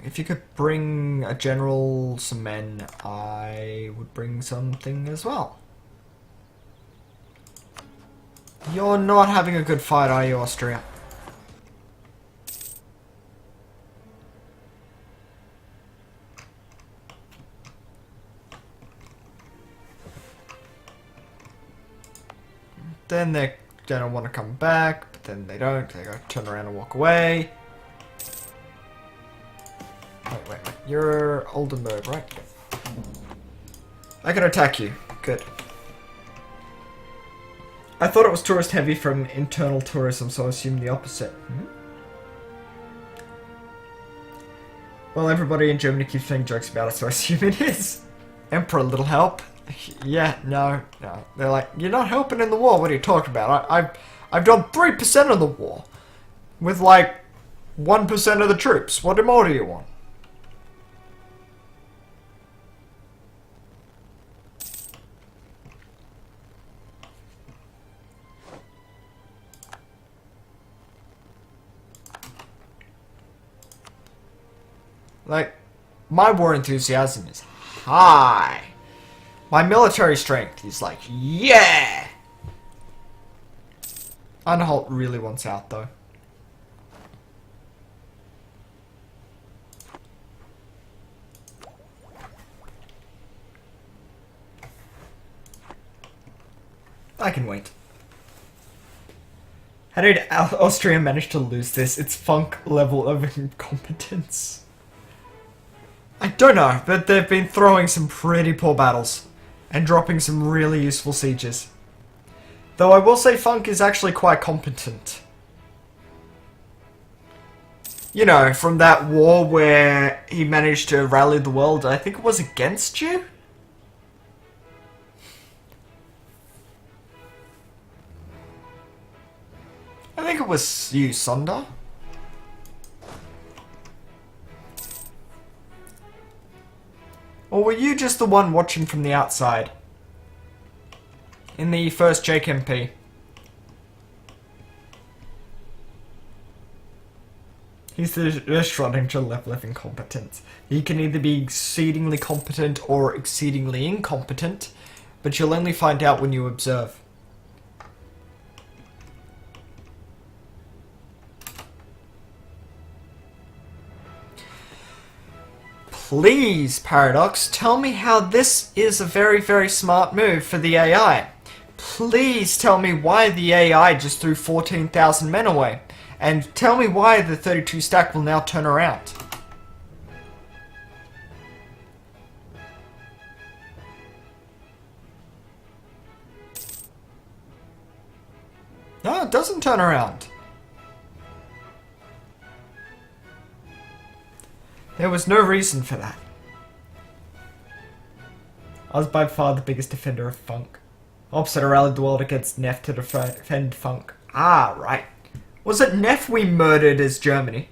If you could bring a general, some men, I would bring something as well. You're not having a good fight, are you, Austria? Then they're gonna want to come back, but then they don't. They gotta turn around and walk away. Wait. You're Oldenburg, right? I can attack you. Good. I thought it was tourist heavy from internal tourism, so I assumed the opposite. Well, everybody in Germany keeps making jokes about it, so I assume it is. Emperor, little help. Yeah, no. They're like, you're not helping in the war. What are you talking about? I've done 3% of the war with like 1% of the troops. What more do you want? Like, my war enthusiasm is high. My military strength is like, yeah! Anhalt really wants out, though. I can wait. How did Austria manage to lose this? Its funk level of incompetence. I don't know, but they've been throwing some pretty poor battles and dropping some really useful sieges. Though I will say Funk is actually quite competent. You know, from that war where he managed to rally the world, I think it was against you? I think it was you, Sonder. Or were you just the one watching from the outside? In the first JKMP. He's the Schrödinger level of incompetence. He can either be exceedingly competent or exceedingly incompetent, but you'll only find out when you observe. Please, Paradox, tell me how this is a very, very smart move for the AI. Please tell me why the AI just threw 14,000 men away. And tell me why the 32 stack will now turn around. No, it doesn't turn around. There was no reason for that. I was by far the biggest defender of Funk. Opposite rallied the world against Neff to defend Funk. Ah, right. Was it Neff we murdered as Germany?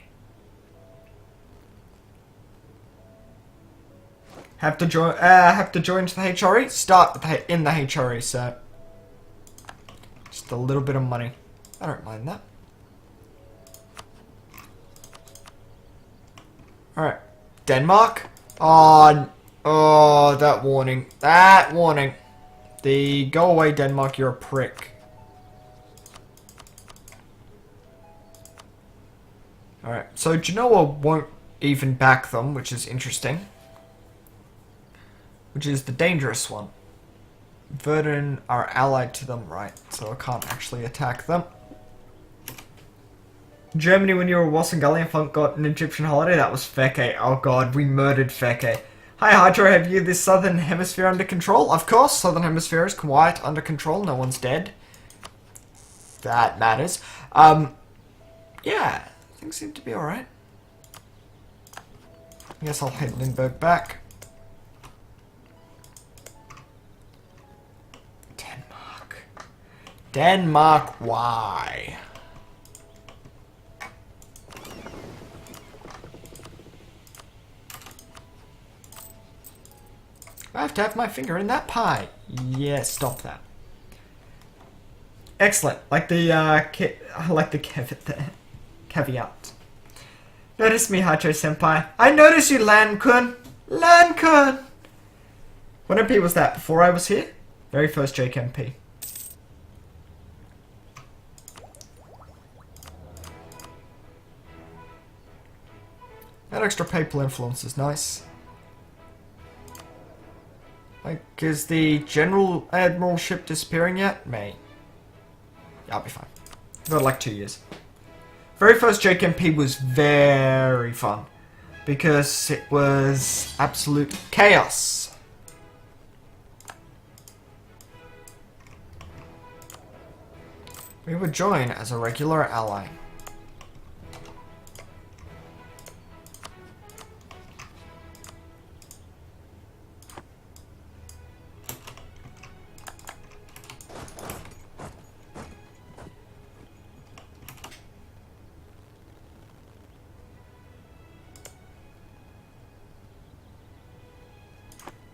Have to join the HRE? Start in the HRE, so just a little bit of money. I don't mind that. Alright. Denmark? Oh, that warning. That warning. Go away, Denmark, you're a prick. Alright, so Genoa won't even back them, which is interesting. Which is the dangerous one. Verdun are allied to them, right, so I can't actually attack them. Germany, when you were Wassengullian Funk got an Egyptian holiday, that was Feke. Oh god, we murdered Feke. Hi Hydro, have you this southern hemisphere under control? Of course, southern hemisphere is quite under control, no one's dead. That matters. Yeah, things seem to be alright. I guess I'll head Lindbergh back. Denmark, why? I have to have my finger in that pie. Yeah, stop that. Excellent. Like the caveat. Notice me, Hacho-senpai. I notice you, Lan-kun. Lan-kun! What MP was that? Before I was here? Very first Jake MP. That extra papal influence is nice. Like, is the General Admiralship disappearing yet? May. Yeah, I'll be fine. I've got like 2 years. Very first Jake MP was very fun. Because it was absolute chaos. We would join as a regular ally.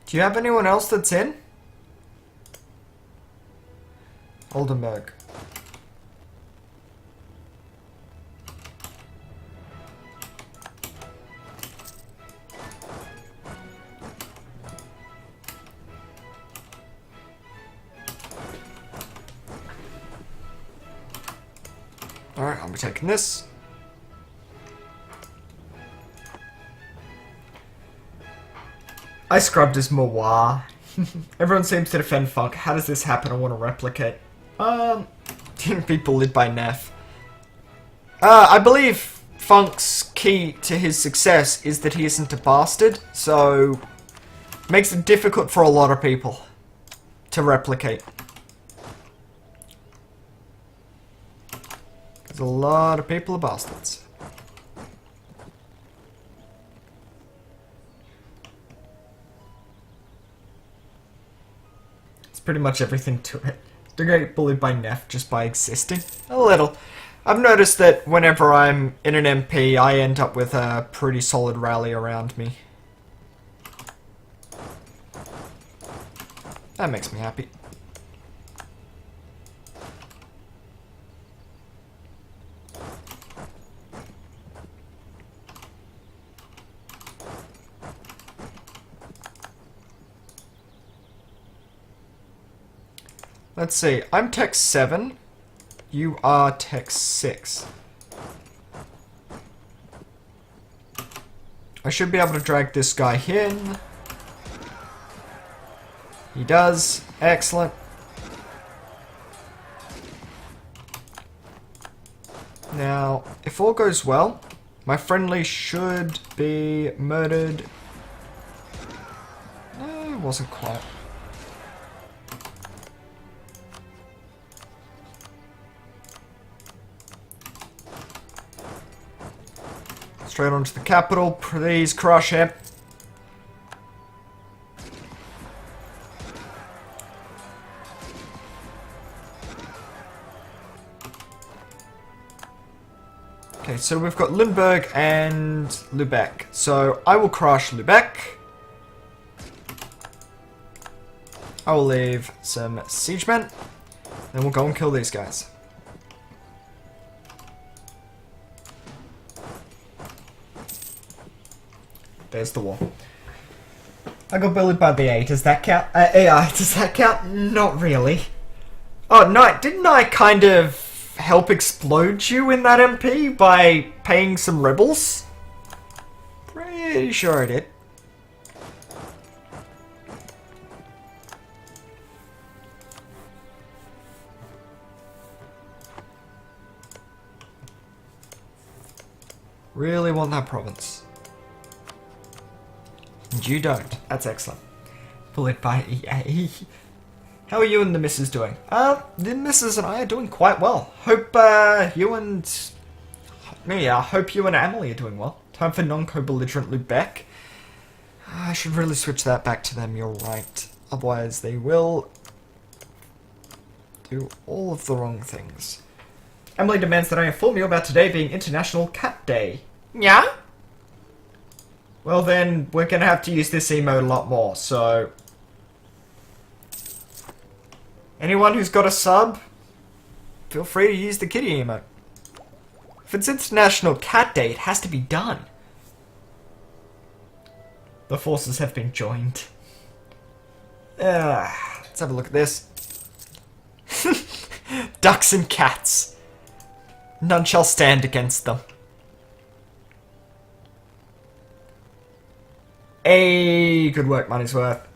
Do you have anyone else that's in? Oldenburg. Alright, I'll be taking this. I scrubbed as Moa. Everyone seems to defend Funk. How does this happen? I want to replicate. Didn't be bullied by Neff. I believe Funk's key to his success is that he isn't a bastard, so makes it difficult for a lot of people to replicate. Because a lot of people are bastards. Pretty much everything to it. To get bullied by Neff just by existing. A little. I've noticed that whenever I'm in an MP, I end up with a pretty solid rally around me. That makes me happy. Let's see, I'm Tech 7, you are Tech 6. I should be able to drag this guy in. He does. Excellent. Now, if all goes well, my friendly should be murdered. No, it wasn't quite. Straight onto the capital, please crush him. Okay, so we've got Lindbergh and Lubeck. So I will crush Lubeck. I will leave some siegemen. Then we'll go and kill these guys. There's the wall. I got bullied by the A. Does that count? AI. Does that count? Not really. Oh, no. Didn't I kind of help explode you in that MP by paying some rebels? Pretty sure I did. Really want that province. And you don't. That's excellent. Bullied by EA. How are you and the missus doing? The missus and I are doing quite well. Hope you and... I hope you and Emily are doing well. Time for non-co-belligerent Lubeck. I should really switch that back to them, you're right. Otherwise they will do all of the wrong things. Emily demands that I inform you about today being International Cat Day. Yeah? Well then, we're gonna have to use this emote a lot more, so... Anyone who's got a sub, feel free to use the kitty emote. If it's International Cat Day, it has to be done. The forces have been joined. Let's have a look at this. Ducks and cats. None shall stand against them. Hey, good work, money's worth.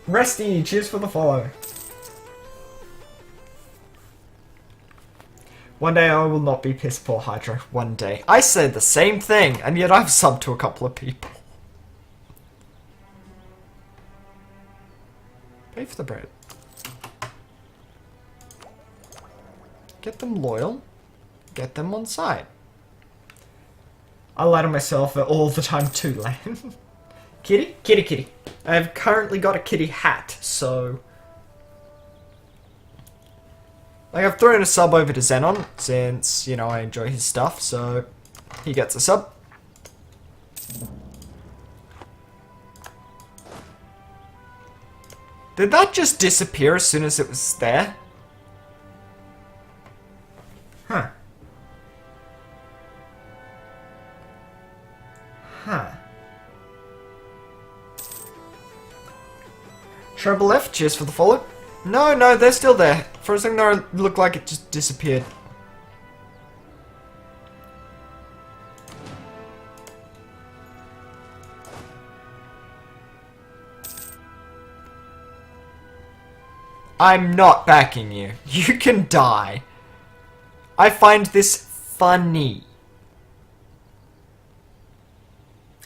Resty, cheers for the follow. One day I will not be piss poor, Hydra. One day. I said the same thing, and yet I've subbed to a couple of people. Pay for the bread. Get them loyal. Get them on side. I lie to myself all the time too, Lan. Kitty? Kitty, kitty. I've currently got a kitty hat, so... Like, I've thrown a sub over to Xenon, since, you know, I enjoy his stuff, so... He gets a sub. Did that just disappear as soon as it was there? Huh. Huh. Treble F, cheers for the follow. No, they're still there. For a second there, it looked like it just disappeared. I'm not backing you. You can die. I find this funny.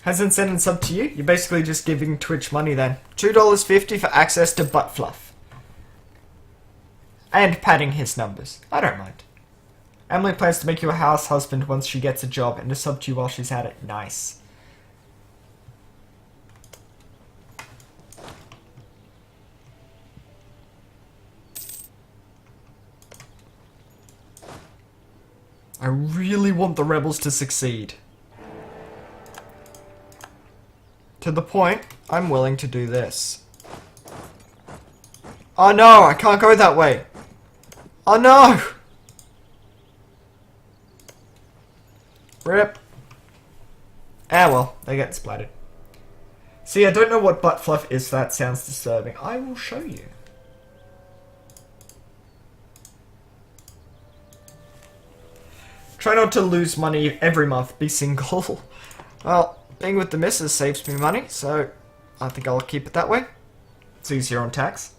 Hasn't sent a sub to you? You're basically just giving Twitch money then. $2.50 for access to butt fluff. And padding his numbers. I don't mind. Emily plans to make you a house husband once she gets a job and to sub to you while she's at it. Nice. I really want the rebels to succeed. To the point, I'm willing to do this. Oh no, I can't go that way. Oh no! Rip. Ah well, they get splattered. See, I don't know what butt fluff is, that sounds disturbing. I will show you. Try not to lose money every month, be single. Well, being with the missus saves me money, so I think I'll keep it that way. It's easier on tax.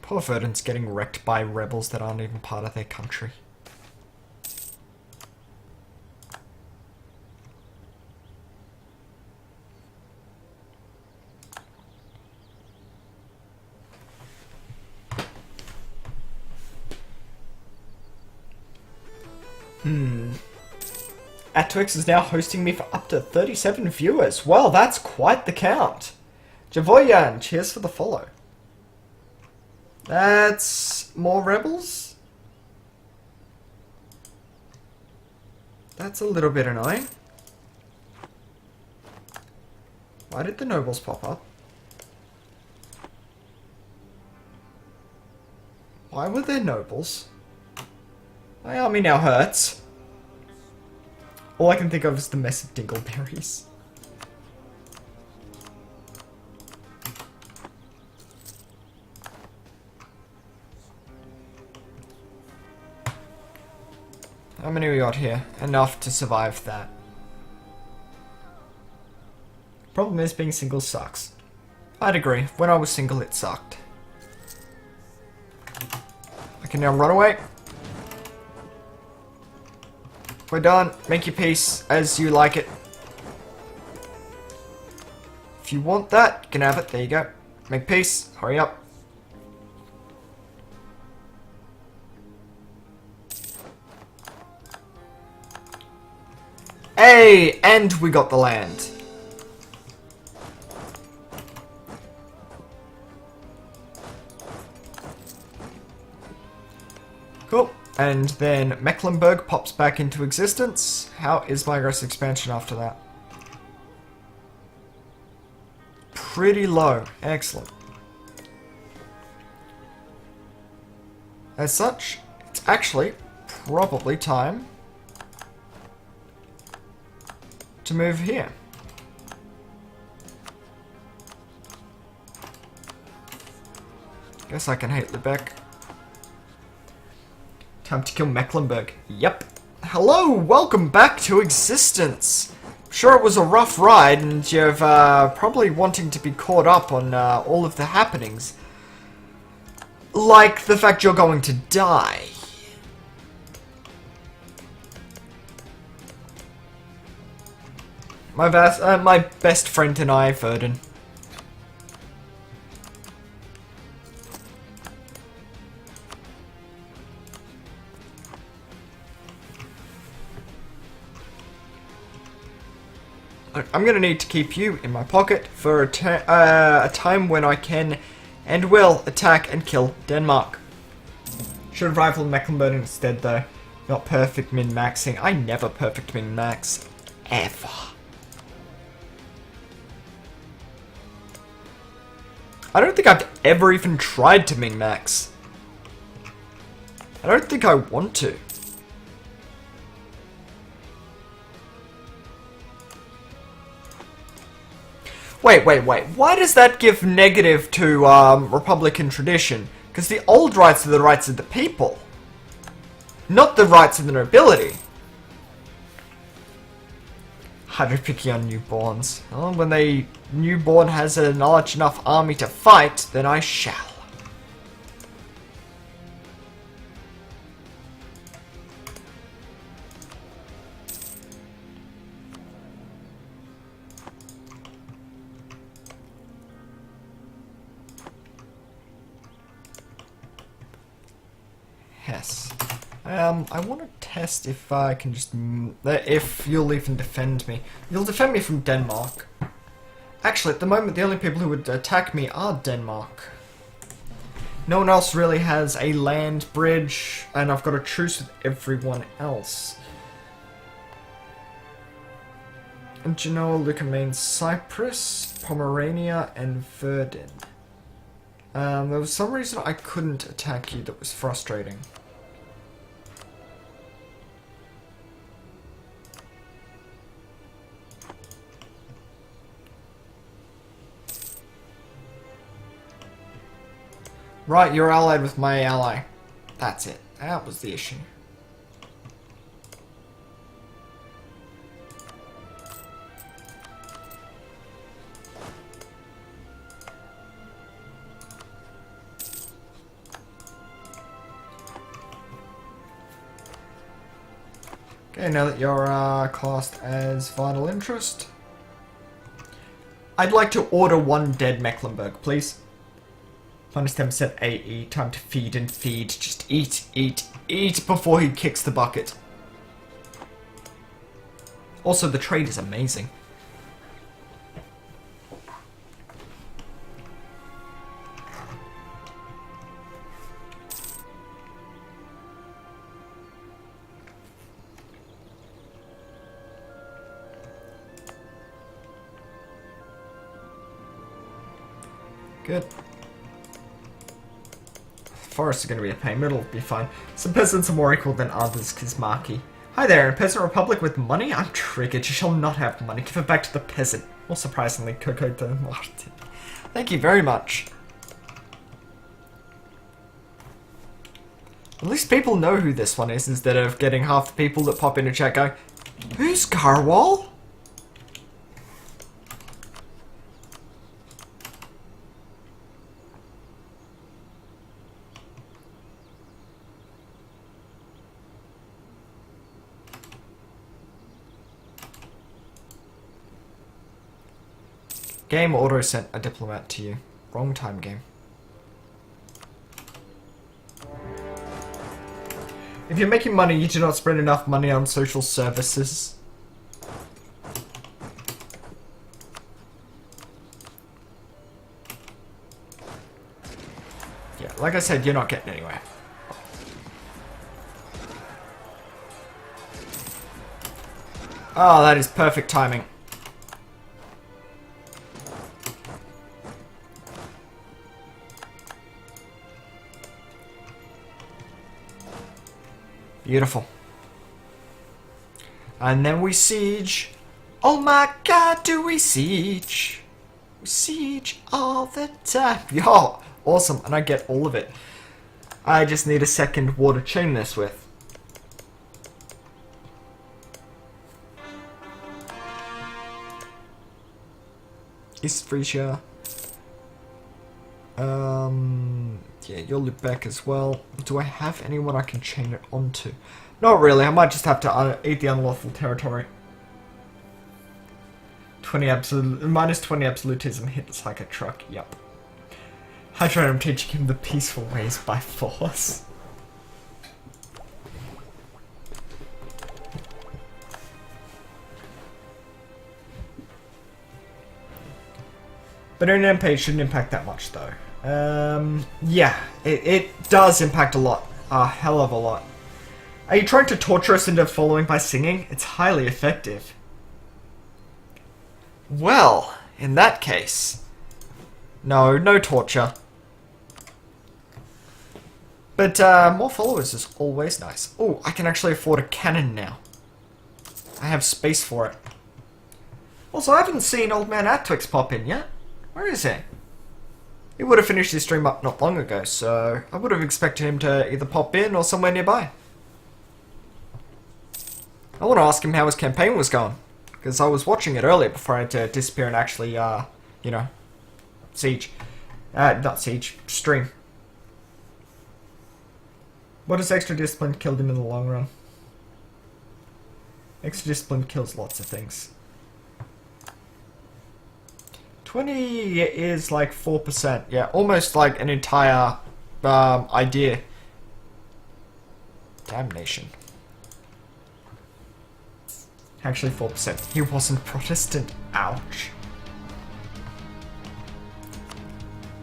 Poor Verdon's getting wrecked by rebels that aren't even part of their country. Atwix is now hosting me for up to 37 viewers. Well, that's quite the count. Javoyan, cheers for the follow. That's more rebels? That's a little bit annoying. Why did the nobles pop up? Why were there nobles? My army now hurts. All I can think of is the mess of dingleberries. How many we got here? Enough to survive that. Problem is, being single sucks. I'd agree. When I was single, it sucked. I can now run away. We're done. Make your peace as you like it. If you want that, you can have it. There you go. Make peace. Hurry up. Hey! And we got the land. Cool. And then Mecklenburg pops back into existence. How is my gross expansion after that? pretty low. Excellent. As such, it's actually probably time to move here. Guess I can hit the back. Time to kill Mecklenburg. Yep. Hello, welcome back to existence. Sure, it was a rough ride, and you're probably wanting to be caught up on all of the happenings. Like the fact you're going to die. My best friend and I, Verdun. I'm gonna need to keep you in my pocket for a time when I can and will attack and kill Denmark. Should have rifled Mecklenburg instead though. Not perfect min-maxing. I never perfect min-max. Ever. I don't think I've ever even tried to min-max. I don't think I want to. Wait. Why does that give negative to Republican tradition? Because the old rights are the rights of the people. Not the rights of the nobility. How to pick on newborns. Well, when the newborn has a large enough army to fight, then I shall. Yes. I want to test if I can just... if you'll even defend me. You'll defend me from Denmark. Actually, at the moment, the only people who would attack me are Denmark. No one else really has a land bridge, and I've got a truce with everyone else. And Genoa, Lucca means Cyprus, Pomerania, and Verdun. There was some reason I couldn't attack you that was frustrating. Right, you're allied with my ally. That's it. That was the issue. Okay, now that you're classed as vital interest, I'd like to order one dead Mecklenburg, please. Minus 10% AE, time to feed and feed. Just eat, eat, eat before he kicks the bucket. Also, the trade is amazing. Good. Forests are going to be a pain, but it'll be fine. Some peasants are more equal than others, Kismaki. Hi there, in a peasant republic with money? I'm triggered. You shall not have money. Give it back to the peasant. More surprisingly, Coco de Martin. Thank you very much. At least people know who this one is, instead of getting half the people that pop into chat going, who's Garwal? Game auto sent a diplomat to you. Wrong time, game. If you're making money, you do not spend enough money on social services. Yeah, like I said, you're not getting anywhere. Oh, that is perfect timing. Beautiful. And then we siege. Oh my god, do we siege? We siege all the time. Yo, awesome. And I get all of it. I just need a second war to chain this with. East Frisia. Yeah, you'll look back as well. Do I have anyone I can chain it onto? Not really. I might just have to eat the unlawful territory. 20 absolute, minus 20 absolutism hits like a truck. Yup. Hydra, I'm teaching him the peaceful ways by force. But an MP shouldn't impact that much though. Yeah, it does impact a lot. A hell of a lot. Are you trying to torture us into following by singing? It's highly effective. Well, in that case... No torture. But, more followers is always nice. Oh, I can actually afford a cannon now. I have space for it. Also, I haven't seen Old Man Atwix pop in yet. Where is he? He would have finished his stream up not long ago, so I would have expected him to either pop in or somewhere nearby. I want to ask him how his campaign was going, because I was watching it earlier before I had to disappear and actually, you know, siege. Not siege, stream. What has extra discipline killed him in the long run? Extra discipline kills lots of things. 20 is like 4%. Yeah, almost like an entire idea. Damnation. Actually 4%. He wasn't Protestant. Ouch.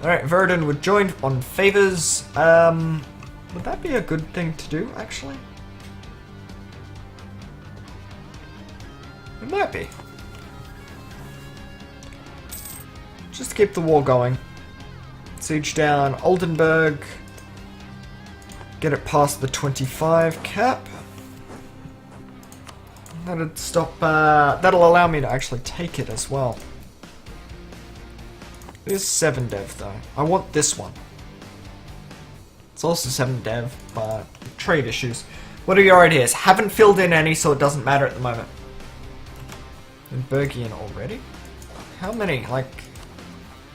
Alright, Verdun would join on favors. Would that be a good thing to do, actually? It might be. Just to keep the war going. Siege down Oldenburg. Get it past the 25 cap. That'll stop, that'll allow me to actually take it as well. There's 7 dev though. I want this one. It's also 7 dev, but trade issues. What are your ideas? Haven't filled in any, so it doesn't matter at the moment. And Bergian already? How many? Like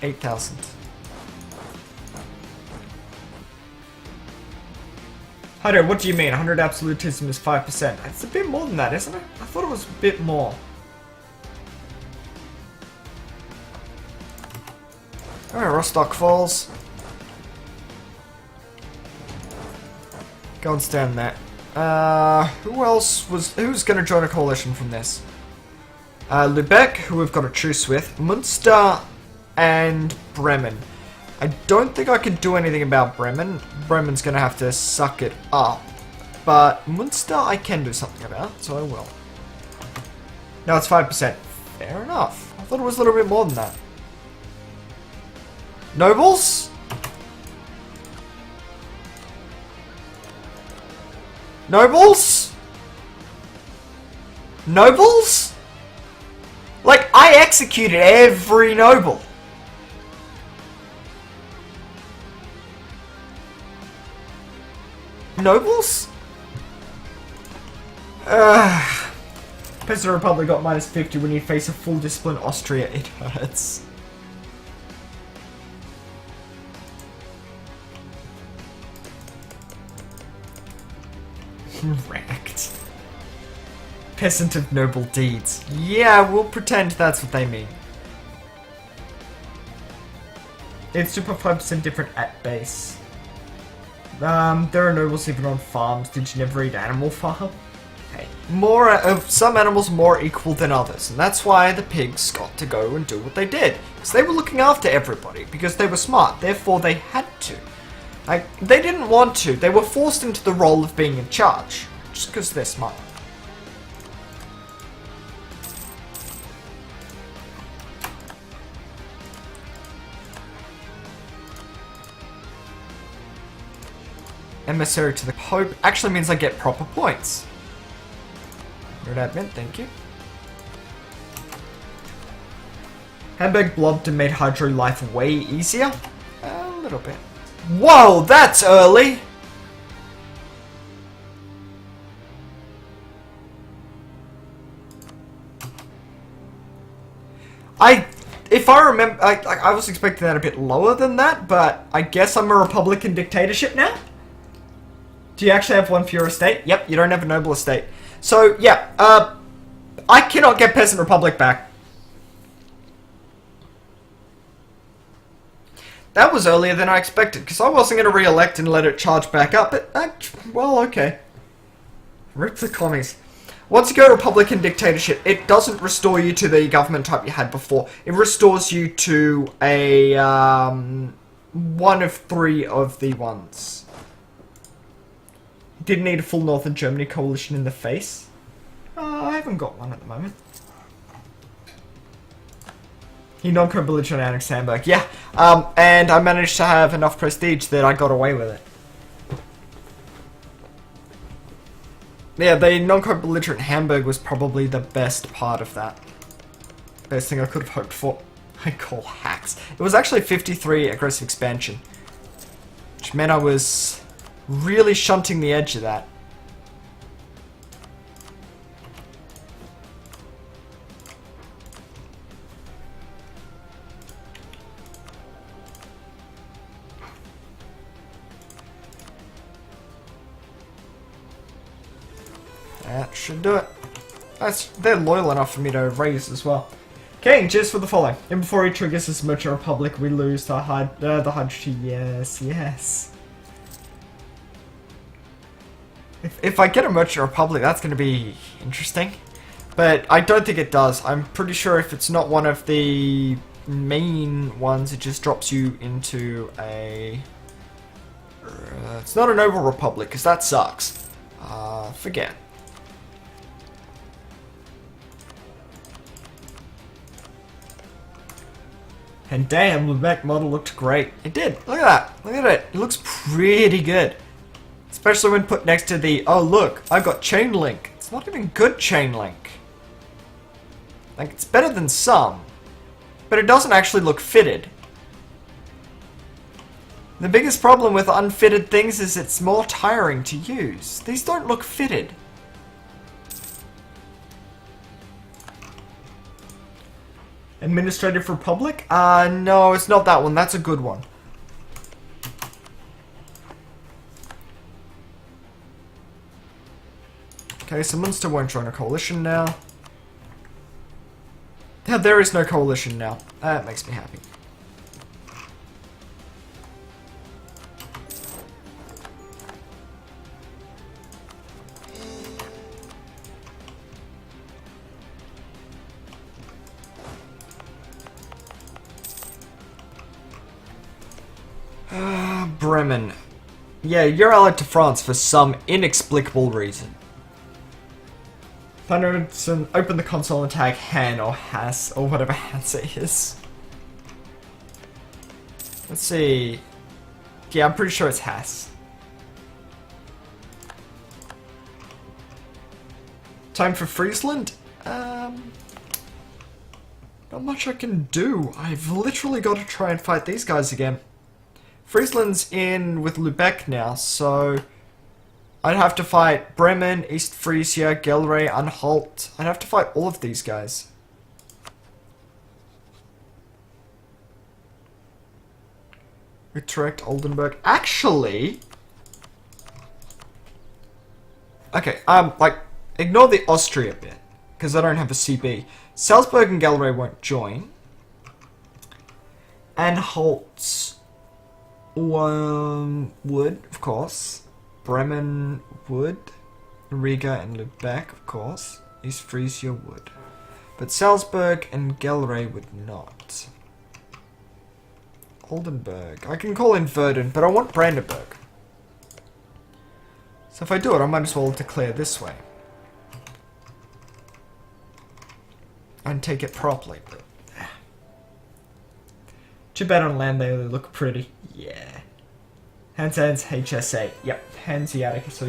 8,000. Hunter, what do you mean? 100 absolutism is 5%. It's a bit more than that, isn't it? I thought it was a bit more. Alright, Rostock falls. Go and stand there. Who's gonna join a coalition from this? Lubeck, who we've got a truce with. Munster and Bremen. I don't think I can do anything about Bremen. Bremen's gonna have to suck it up. But Munster I can do something about, so I will. No, it's 5%. Fair enough. I thought it was a little bit more than that. Nobles? Nobles? Nobles? Like, I executed every noble. Nobles? Peasant Republic got minus 50 when you face a full discipline Austria. It hurts. Wrecked. Peasant of noble deeds. Yeah, we'll pretend that's what they mean. It's super 5% different at base. There are nobles even on farms. Did you never eat Animal Farm? Hey, some animals are more equal than others, and that's why the pigs got to go and do what they did. Because they were looking after everybody, because they were smart, therefore they had to. Like, they didn't want to, they were forced into the role of being in charge, just because they're smart. emissary to the Pope actually means I get proper points. You're an admin, thank you. Hamburg blobbed and made Hydro life way easier? A little bit. Whoa, that's early! If I remember, I was expecting that a bit lower than that, but I guess I'm a Republican dictatorship now? Do you actually have one for your estate? Yep, you don't have a noble estate. So, yeah, I cannot get Peasant Republic back. That was earlier than I expected, because I wasn't going to re-elect and let it charge back up, but, well, okay. Rip the commies. Once you go to Republican dictatorship, it doesn't restore you to the government type you had before. It restores you to a, one of 3 of the ones. Didn't need a full Northern Germany coalition in the face. I haven't got one at the moment. He non-co-belligerent annexed Hamburg. Yeah, and I managed to have enough prestige that I got away with it. Yeah, the non-co-belligerent Hamburg was probably the best part of that. Best thing I could have hoped for. I call hacks. It was actually 53 aggressive expansion. Which meant I was really shunting the edge of that. That should do it. They're loyal enough for me to raise as well. Okay, cheers for the follow. And before he triggers his Merchant Republic, we lose the hydrogen. Yes, yes. If I get a Merchant Republic, that's going to be interesting. But I don't think it does. I'm pretty sure if it's not one of the main ones, it just drops you into a... it's not a Noble Republic, because that sucks. Forget. And damn, the back model looked great. It did. Look at that. Look at it. It looks pretty good. Especially when put next to the, oh look, I got chain link. It's not even good chain link. Like, it's better than some. But it doesn't actually look fitted. The biggest problem with unfitted things is it's more tiring to use. These don't look fitted. Administrative Republic? No, it's not that one. That's a good one. Okay, so Munster won't join a coalition now. Yeah, there is no coalition now. That makes me happy. Bremen. Yeah, you're allied to France for some inexplicable reason. Thunderson, open the console and tag Han or Hass or whatever Hass it is. Let's see. Yeah, I'm pretty sure it's Hass. Time for Friesland? Not much I can do. I've literally got to try and fight these guys again. Friesland's in with Lübeck now, so I'd have to fight Bremen, East Frisia, Gelre, Anhalt. I'd have to fight all of these guys. Utrecht, Oldenburg. Actually... okay, like, ignore the Austria bit, because I don't have a CB. Salzburg and Gelre won't join. Anhalt would, of course. Bremen would. Riga and Lübeck, of course. East Frisia would. But Salzburg and Gelre would not. Oldenburg. I can call in Verden, but I want Brandenburg. So if I do it, I might as well declare this way. And take it properly, but... too bad on land they look pretty. Yeah. Hands HSA. Yep, Hanseatic Association.